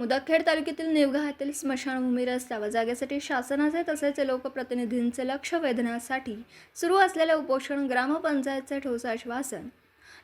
मुदखेड तालुक्यातील निवघा येथील स्मशानभूमी रस्ता व जागेसाठी शासनाचे तसेच लोकप्रतिनिधींचे लक्ष वेधण्यासाठी सुरू असलेले उपोषण ग्रामपंचायतचे ठोस आश्वासन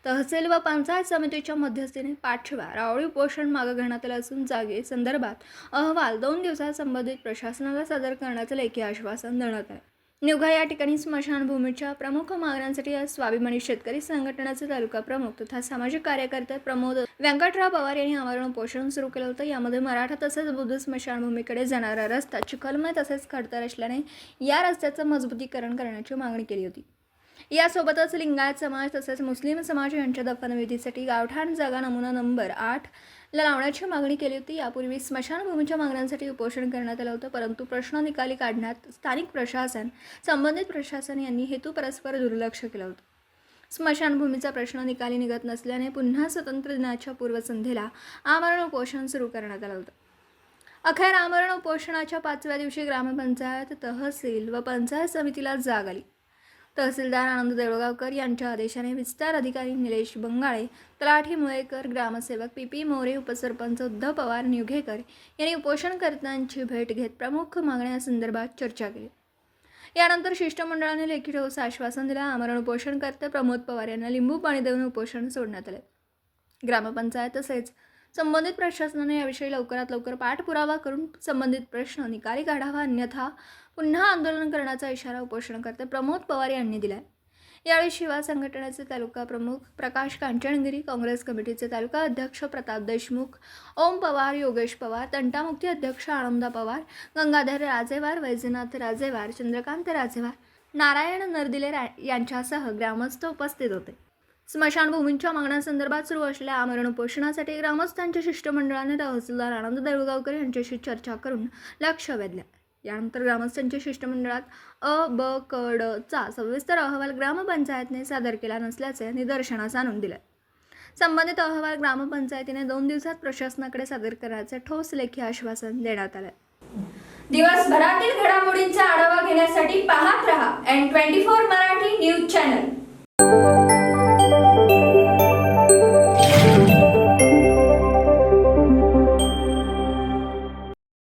तहसील व पंचायत समितीच्या मध्यस्थीने पाठवा रावळी उपोषण मागे घेण्यात आले असून जागे संदर्भात अहवाल 2 दिवसात संबंधित प्रशासनाला सादर करण्याचे लेखी आश्वासन देण्यात आले। निवघा या ठिकाणी स्मशानभूमीच्या प्रमुख मागण्यांसाठी आज स्वाभिमानी शेतकरी संघटनेचे तालुका प्रमुख तथा सामाजिक कार्यकर्ते प्रमोद व्यंकटराव पवार यांनी आमरण उपोषण सुरू केलं होतं। यामध्ये मराठा तसेच बुद्ध स्मशानभूमीकडे जाणारा रस्ता चिखलमय तसेच खडतर असल्याने या रस्त्याचं मजबूतीकरण करण्याची मागणी केली होती। यासोबतच लिंगायत समाज तसेच मुस्लिम समाज यांच्या दफनविधीसाठी गावठाण जागा नमुना नंबर 8 ला लावण्याची मागणी केली होती। यापूर्वी स्मशानभूमीच्या मागण्यांसाठी उपोषण करण्यात आलं होतं, परंतु प्रश्न निकाली काढण्यात स्थानिक प्रशासन संबंधित प्रशासन यांनी हेतू परस्पर दुर्लक्ष केलं होतं। स्मशानभूमीचा प्रश्न निकाली निघत नसल्याने पुन्हा स्वातंत्र्य दिनाच्या पूर्वसंध्येला आमरण उपोषण सुरू करण्यात आलं होतं। अखेर आमरण उपोषणाच्या 5व्या दिवशी ग्रामपंचायत तहसील व पंचायत समितीला जाग आली। तहसीलदार आनंद देवळगावकर यांच्या आदेशाने विस्तार अधिकारी निलेश बंगाळे, तलाठी मुळेकर, ग्रामसेवक पी मोरे, उपसरपंच उद्धव पवार निवघेकर यांनी उपोषणकर्त्यांची भेट घेत प्रमुख मागण्यांसंदर्भात चर्चा केली। यानंतर शिष्टमंडळाने लेखी ठोस आश्वासन दिलं। आमरण उपोषणकर्ते प्रमोद पवार यांना लिंबू पाणी देऊन उपोषण सोडण्यात आले। ग्रामपंचायत तसेच संबंधित प्रशासनाने याविषयी लवकरात लवकर पाठपुरावा करून संबंधित प्रश्न निकाली काढावा, अन्यथा पुन्हा आंदोलन करण्याचा इशारा उपोषणकर्ते प्रमोद पवार यांनी दिला। यावेळी शिवा संघटनेचे तालुका प्रमुख प्रकाश कांचनगिरी, काँग्रेस कमिटीचे तालुका अध्यक्ष प्रताप देशमुख, ओम पवार, योगेश पवार, तंटामुक्ती अध्यक्ष आनंदा पवार, गंगाधर राजेवार, वैजनाथ राजेवार, चंद्रकांत राजेवार, नारायण नरदिले यांच्यासह ग्रामस्थ उपस्थित होते। स्मशानभूमींच्या मागण्यांसंदर्भात सुरू असलेल्या आमरण उपोषणासाठी ग्रामस्थांच्या शिष्टमंडळाने तहसीलदार आनंद देवळगावकर यांच्याशी चर्चा करून लक्ष वेधले। यानंतर ग्रामस्थांच्या शिष्टमंडळात अ, ब, क, ड चा सविस्तर अहवाल ग्रामपंचायतने सादर केला नसल्याचे निदर्शनास आणून दिले। संबंधित अहवाल ग्रामपंचायतीने 2 दिवसात प्रशासनाकडे सादर करण्याचे ठोस लेखी आश्वासन देण्यात आले। दिवसभरातील घडामोडींचा आढावा घेण्यासाठी पाहत रहा N24 मराठी न्यूज चॅनल।